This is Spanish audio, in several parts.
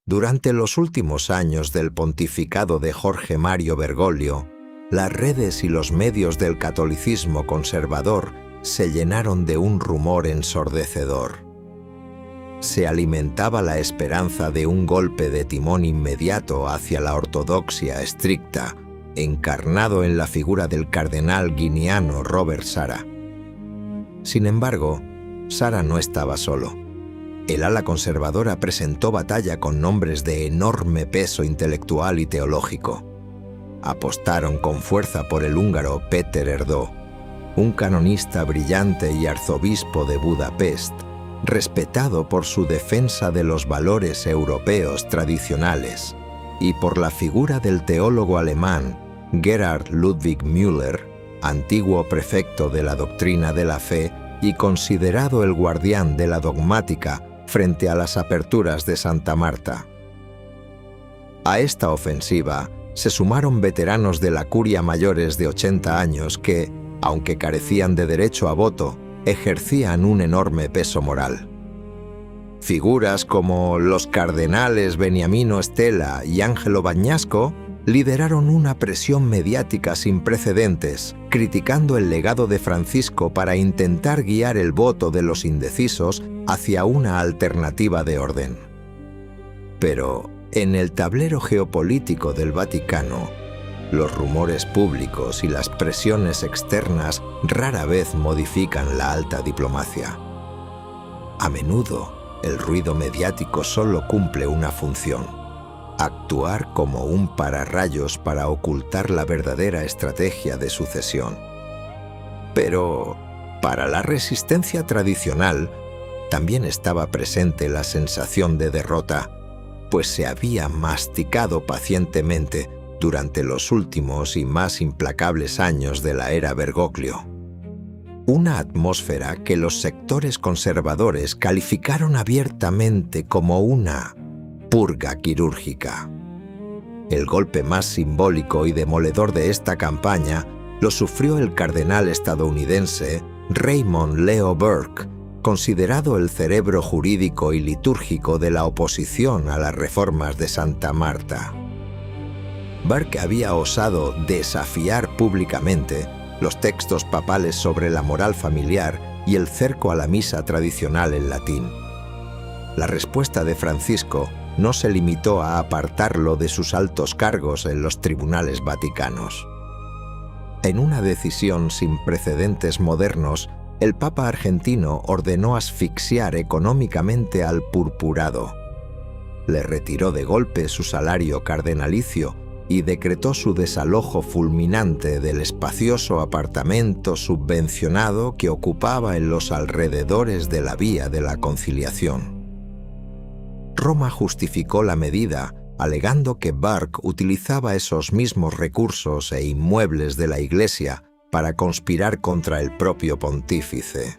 Durante los últimos años del pontificado de Jorge Mario Bergoglio, las redes y los medios del catolicismo conservador se llenaron de un rumor ensordecedor. Se alimentaba la esperanza de un golpe de timón inmediato hacia la ortodoxia estricta, encarnado en la figura del cardenal guineano Robert Sarah. Sin embargo, Sarah no estaba solo. El ala conservadora presentó batalla con nombres de enorme peso intelectual y teológico. Apostaron con fuerza por el húngaro Péter Erdő, un canonista brillante y arzobispo de Budapest, respetado por su defensa de los valores europeos tradicionales, y por la figura del teólogo alemán Gerhard Ludwig Müller, antiguo prefecto de la doctrina de la fe y considerado el guardián de la dogmática frente a las aperturas de Santa Marta. A esta ofensiva se sumaron veteranos de la curia mayores de 80 años que, aunque carecían de derecho a voto, ejercían un enorme peso moral. Figuras como los cardenales Beniamino Stella y Ángelo Bagnasco lideraron una presión mediática sin precedentes, criticando el legado de Francisco para intentar guiar el voto de los indecisos hacia una alternativa de orden. Pero, en el tablero geopolítico del Vaticano, los rumores públicos y las presiones externas rara vez modifican la alta diplomacia. A menudo, el ruido mediático solo cumple una función: actuar como un pararrayos para ocultar la verdadera estrategia de sucesión. Pero, para la resistencia tradicional, también estaba presente la sensación de derrota, pues se había masticado pacientemente durante los últimos y más implacables años de la era Bergoglio. Una atmósfera que los sectores conservadores calificaron abiertamente como una purga quirúrgica. El golpe más simbólico y demoledor de esta campaña lo sufrió el cardenal estadounidense Raymond Leo Burke, considerado el cerebro jurídico y litúrgico de la oposición a las reformas de Santa Marta. Burke había osado desafiar públicamente los textos papales sobre la moral familiar y el cerco a la misa tradicional en latín. La respuesta de Francisco no se limitó a apartarlo de sus altos cargos en los tribunales vaticanos. En una decisión sin precedentes modernos, el Papa argentino ordenó asfixiar económicamente al purpurado. Le retiró de golpe su salario cardenalicio y decretó su desalojo fulminante del espacioso apartamento subvencionado que ocupaba en los alrededores de la Vía de la Conciliación. Roma justificó la medida, alegando que Burke utilizaba esos mismos recursos e inmuebles de la Iglesia para conspirar contra el propio pontífice.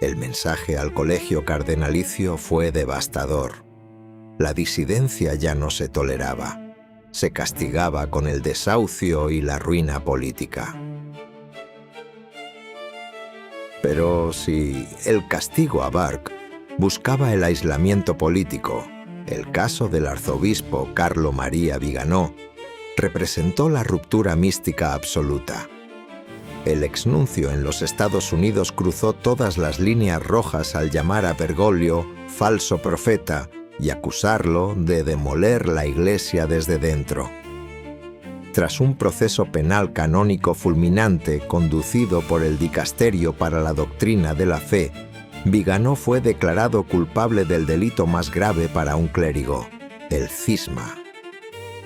El mensaje al colegio cardenalicio fue devastador. La disidencia ya no se toleraba. Se castigaba con el desahucio y la ruina política. Pero si el castigo a Burke buscaba el aislamiento político, el caso del arzobispo Carlo María Viganò representó la ruptura mística absoluta. El exnuncio en los Estados Unidos cruzó todas las líneas rojas al llamar a Bergoglio falso profeta y acusarlo de demoler la Iglesia desde dentro. Tras un proceso penal canónico fulminante conducido por el Dicasterio para la Doctrina de la Fe, Viganò fue declarado culpable del delito más grave para un clérigo, el cisma.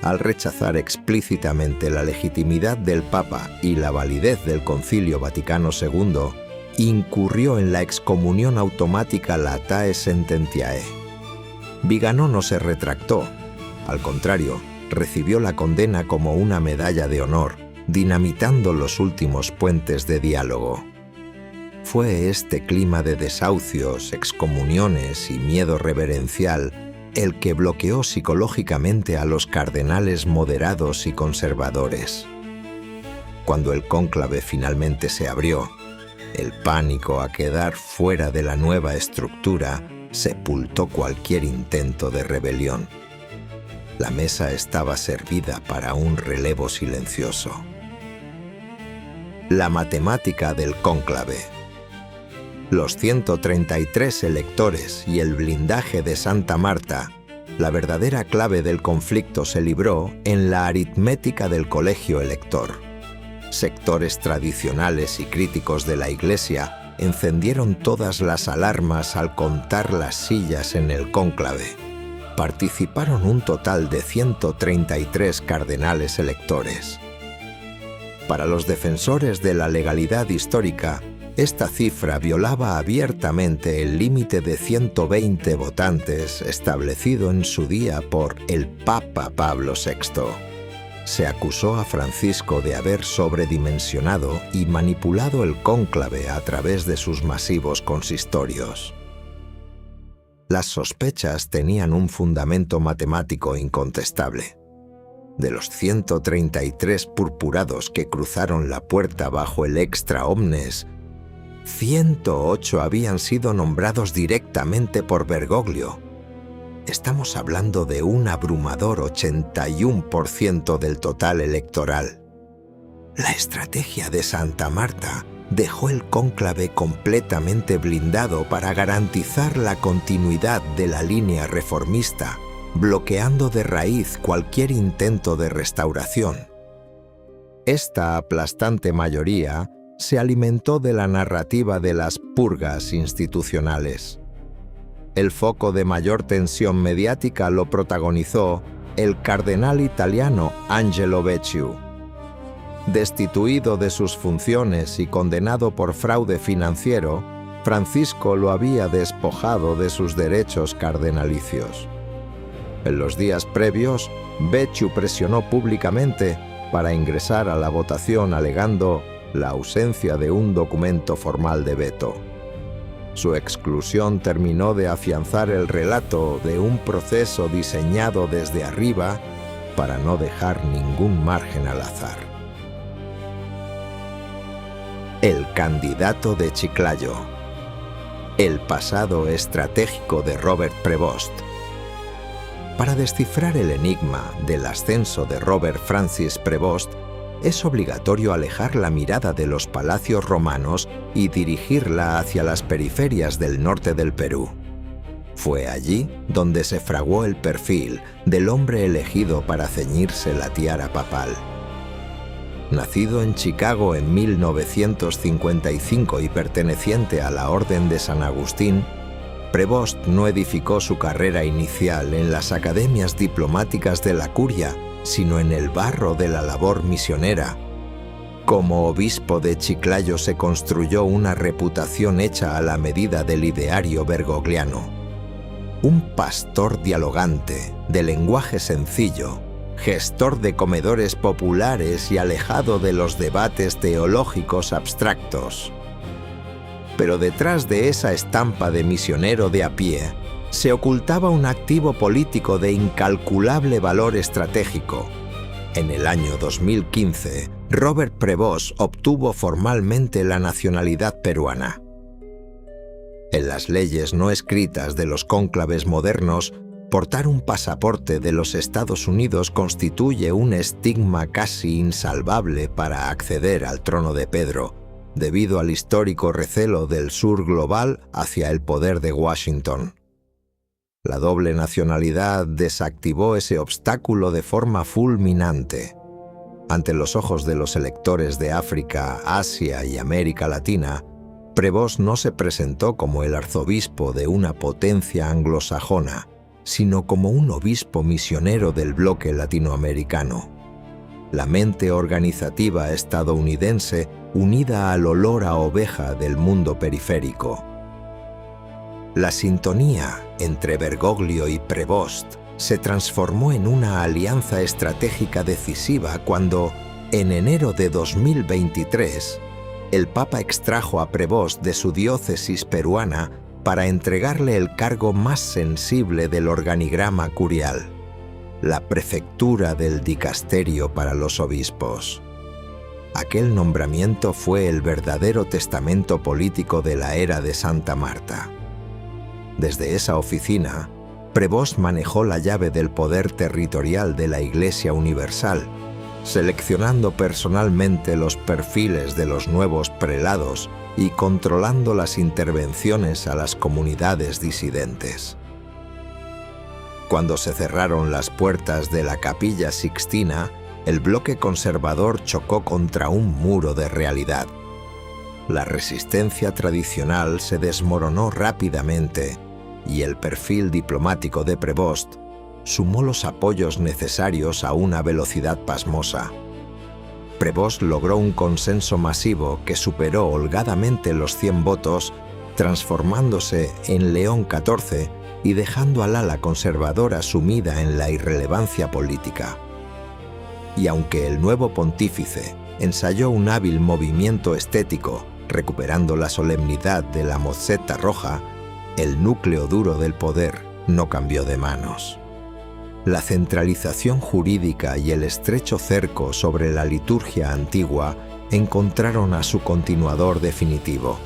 Al rechazar explícitamente la legitimidad del Papa y la validez del Concilio Vaticano II, incurrió en la excomunión automática latae sententiae. Viganò no se retractó, al contrario, recibió la condena como una medalla de honor, dinamitando los últimos puentes de diálogo. Fue este clima de desahucios, excomuniones y miedo reverencial el que bloqueó psicológicamente a los cardenales moderados y conservadores. Cuando el cónclave finalmente se abrió, el pánico a quedar fuera de la nueva estructura sepultó cualquier intento de rebelión. La mesa estaba servida para un relevo silencioso. La matemática del cónclave. Los 133 electores y el blindaje de Santa Marta. La verdadera clave del conflicto se libró en la aritmética del colegio elector. Sectores tradicionales y críticos de la Iglesia encendieron todas las alarmas al contar las sillas en el cónclave. Participaron un total de 133 cardenales electores. Para los defensores de la legalidad histórica, esta cifra violaba abiertamente el límite de 120 votantes establecido en su día por el Papa Pablo VI. Se acusó a Francisco de haber sobredimensionado y manipulado el cónclave a través de sus masivos consistorios. Las sospechas tenían un fundamento matemático incontestable. De los 133 purpurados que cruzaron la puerta bajo el extra omnes, 108 habían sido nombrados directamente por Bergoglio. Estamos hablando de un abrumador 81% del total electoral. La estrategia de Santa Marta dejó el cónclave completamente blindado para garantizar la continuidad de la línea reformista, bloqueando de raíz cualquier intento de restauración. Esta aplastante mayoría se alimentó de la narrativa de las purgas institucionales. El foco de mayor tensión mediática lo protagonizó el cardenal italiano Angelo Becciu. Destituido de sus funciones y condenado por fraude financiero, Francisco lo había despojado de sus derechos cardenalicios. En los días previos, Becciu presionó públicamente para ingresar a la votación alegando la ausencia de un documento formal de veto. Su exclusión terminó de afianzar el relato de un proceso diseñado desde arriba para no dejar ningún margen al azar. El candidato de Chiclayo. El pasado estratégico de Robert Prevost. Para descifrar el enigma del ascenso de Robert Francis Prevost, es obligatorio alejar la mirada de los palacios romanos y dirigirla hacia las periferias del norte del Perú. Fue allí donde se fraguó el perfil del hombre elegido para ceñirse la tiara papal. Nacido en Chicago en 1955 y perteneciente a la Orden de San Agustín, Prevost no edificó su carrera inicial en las academias diplomáticas de la Curia, sino en el barro de la labor misionera. Como obispo de Chiclayo se construyó una reputación hecha a la medida del ideario bergogliano. Un pastor dialogante, de lenguaje sencillo, gestor de comedores populares y alejado de los debates teológicos abstractos. Pero detrás de esa estampa de misionero de a pie, se ocultaba un activo político de incalculable valor estratégico. En el año 2015, Robert Prevost obtuvo formalmente la nacionalidad peruana. En las leyes no escritas de los cónclaves modernos, portar un pasaporte de los Estados Unidos constituye un estigma casi insalvable para acceder al trono de Pedro, debido al histórico recelo del sur global hacia el poder de Washington. La doble nacionalidad desactivó ese obstáculo de forma fulminante. Ante los ojos de los electores de África, Asia y América Latina, Prevost no se presentó como el arzobispo de una potencia anglosajona, sino como un obispo misionero del bloque latinoamericano. La mente organizativa estadounidense unida al olor a oveja del mundo periférico. La sintonía entre Bergoglio y Prevost se transformó en una alianza estratégica decisiva cuando, en enero de 2023, el Papa extrajo a Prevost de su diócesis peruana para entregarle el cargo más sensible del organigrama curial, la prefectura del dicasterio para los obispos. Aquel nombramiento fue el verdadero testamento político de la era de Santa Marta. Desde esa oficina, Prevost manejó la llave del poder territorial de la Iglesia Universal, seleccionando personalmente los perfiles de los nuevos prelados y controlando las intervenciones a las comunidades disidentes. Cuando se cerraron las puertas de la Capilla Sixtina, el bloque conservador chocó contra un muro de realidad. La resistencia tradicional se desmoronó rápidamente y el perfil diplomático de Prevost sumó los apoyos necesarios a una velocidad pasmosa. Prevost logró un consenso masivo que superó holgadamente los 100 votos, transformándose en León XIV y dejando al ala conservadora sumida en la irrelevancia política. Y aunque el nuevo pontífice ensayó un hábil movimiento estético, recuperando la solemnidad de la mozzetta roja, el núcleo duro del poder no cambió de manos. La centralización jurídica y el estrecho cerco sobre la liturgia antigua encontraron a su continuador definitivo.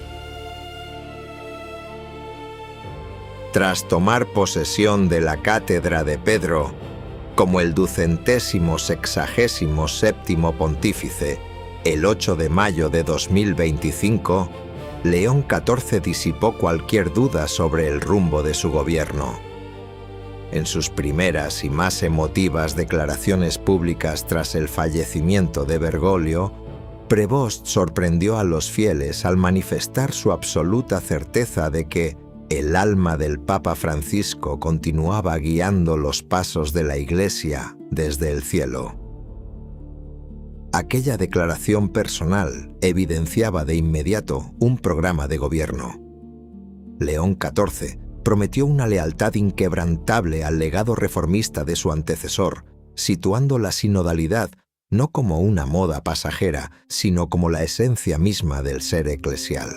Tras tomar posesión de la cátedra de Pedro, como el 267º pontífice, el 8 de mayo de 2025, León XIV disipó cualquier duda sobre el rumbo de su gobierno. En sus primeras y más emotivas declaraciones públicas tras el fallecimiento de Bergoglio, Prevost sorprendió a los fieles al manifestar su absoluta certeza de que el alma del Papa Francisco continuaba guiando los pasos de la Iglesia desde el cielo. Aquella declaración personal evidenciaba de inmediato un programa de gobierno. León XIV prometió una lealtad inquebrantable al legado reformista de su antecesor, situando la sinodalidad no como una moda pasajera, sino como la esencia misma del ser eclesial.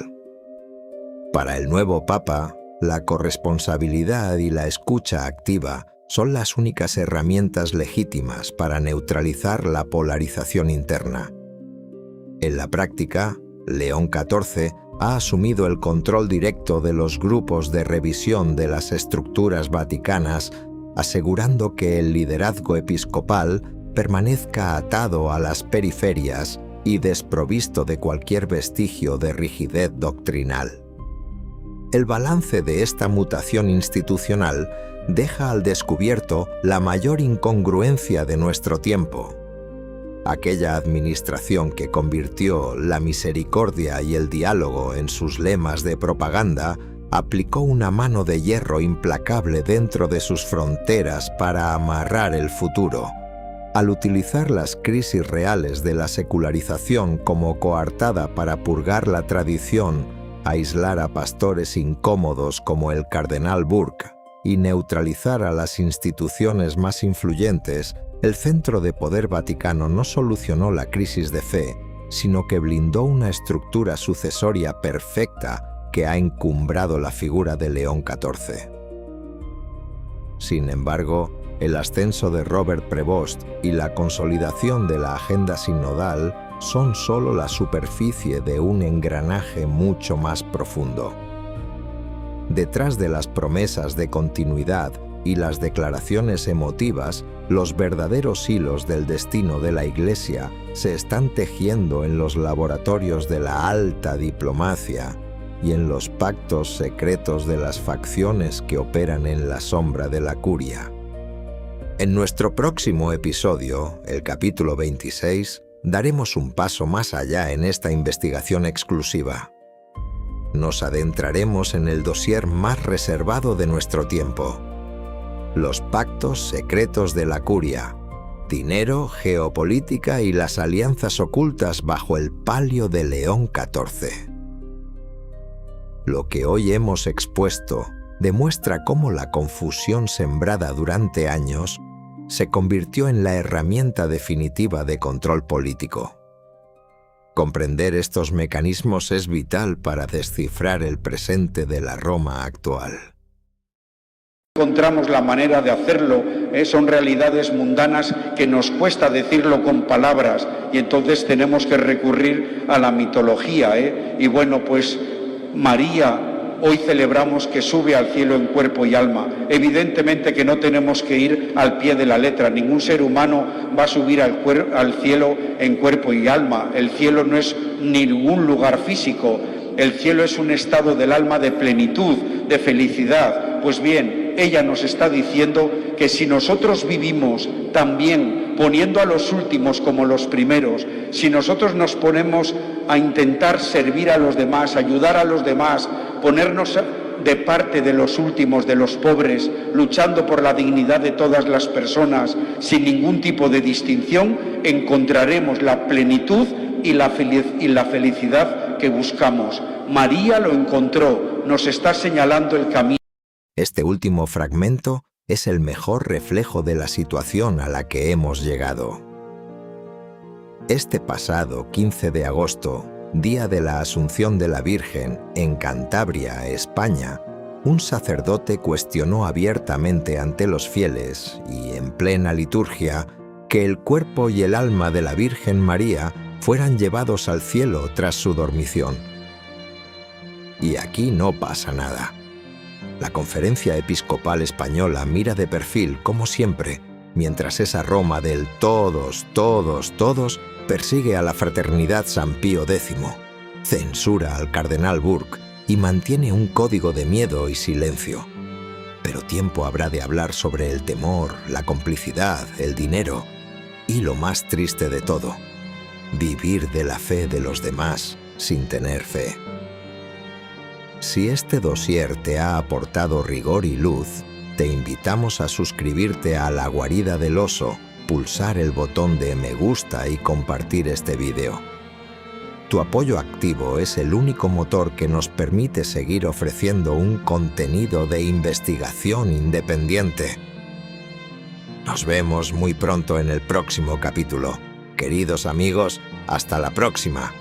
Para el nuevo Papa, la corresponsabilidad y la escucha activa son las únicas herramientas legítimas para neutralizar la polarización interna. En la práctica, León XIV ha asumido el control directo de los grupos de revisión de las estructuras vaticanas, asegurando que el liderazgo episcopal permanezca atado a las periferias y desprovisto de cualquier vestigio de rigidez doctrinal. El balance de esta mutación institucional deja al descubierto la mayor incongruencia de nuestro tiempo. Aquella administración que convirtió la misericordia y el diálogo en sus lemas de propaganda aplicó una mano de hierro implacable dentro de sus fronteras para amarrar el futuro, al utilizar las crisis reales de la secularización como coartada para purgar la tradición, aislar a pastores incómodos como el cardenal Burke y neutralizar a las instituciones más influyentes. El Centro de Poder Vaticano no solucionó la crisis de fe, sino que blindó una estructura sucesoria perfecta que ha encumbrado la figura de León XIV. Sin embargo, el ascenso de Robert Prevost y la consolidación de la agenda sinodal son solo la superficie de un engranaje mucho más profundo. Detrás de las promesas de continuidad y las declaraciones emotivas, los verdaderos hilos del destino de la Iglesia se están tejiendo en los laboratorios de la alta diplomacia y en los pactos secretos de las facciones que operan en la sombra de la curia. En nuestro próximo episodio, el capítulo 26, daremos un paso más allá en esta investigación exclusiva. Nos adentraremos en el dossier más reservado de nuestro tiempo: los pactos secretos de la curia, dinero, geopolítica y las alianzas ocultas bajo el palio de León XIV. Lo que hoy hemos expuesto demuestra cómo la confusión sembrada durante años se convirtió en la herramienta definitiva de control político. Comprender estos mecanismos es vital para descifrar el presente de la Roma actual. Encontramos la manera de hacerlo, son realidades mundanas que nos cuesta decirlo con palabras y entonces tenemos que recurrir a la mitología. Y bueno, pues María Hoy celebramos que sube al cielo en cuerpo y alma. Evidentemente que no tenemos que ir al pie de la letra. Ningún ser humano va a subir al cielo en cuerpo y alma. El cielo no es ningún lugar físico. El cielo es un estado del alma de plenitud, de felicidad. Pues bien, ella nos está diciendo que si nosotros vivimos también poniendo a los últimos como los primeros, si nosotros nos ponemos a intentar servir a los demás, ayudar a los demás, ponernos de parte de los últimos, de los pobres, luchando por la dignidad de todas las personas, sin ningún tipo de distinción, encontraremos la plenitud y la felicidad que buscamos. María lo encontró, nos está señalando el camino. Este último fragmento es el mejor reflejo de la situación a la que hemos llegado. Este pasado 15 de agosto, día de la Asunción de la Virgen, en Cantabria, España, un sacerdote cuestionó abiertamente ante los fieles y en plena liturgia que el cuerpo y el alma de la Virgen María fueran llevados al cielo tras su dormición. Y aquí no pasa nada. La Conferencia Episcopal Española mira de perfil, como siempre, mientras esa Roma del todos, todos, todos persigue a la Fraternidad San Pío X, censura al cardenal Burke y mantiene un código de miedo y silencio. Pero tiempo habrá de hablar sobre el temor, la complicidad, el dinero y lo más triste de todo, vivir de la fe de los demás sin tener fe. Si este dossier te ha aportado rigor y luz, te invitamos a suscribirte a La Guarida del Oso, pulsar el botón de me gusta y compartir este vídeo. Tu apoyo activo es el único motor que nos permite seguir ofreciendo un contenido de investigación independiente. Nos vemos muy pronto en el próximo capítulo. Queridos amigos, hasta la próxima.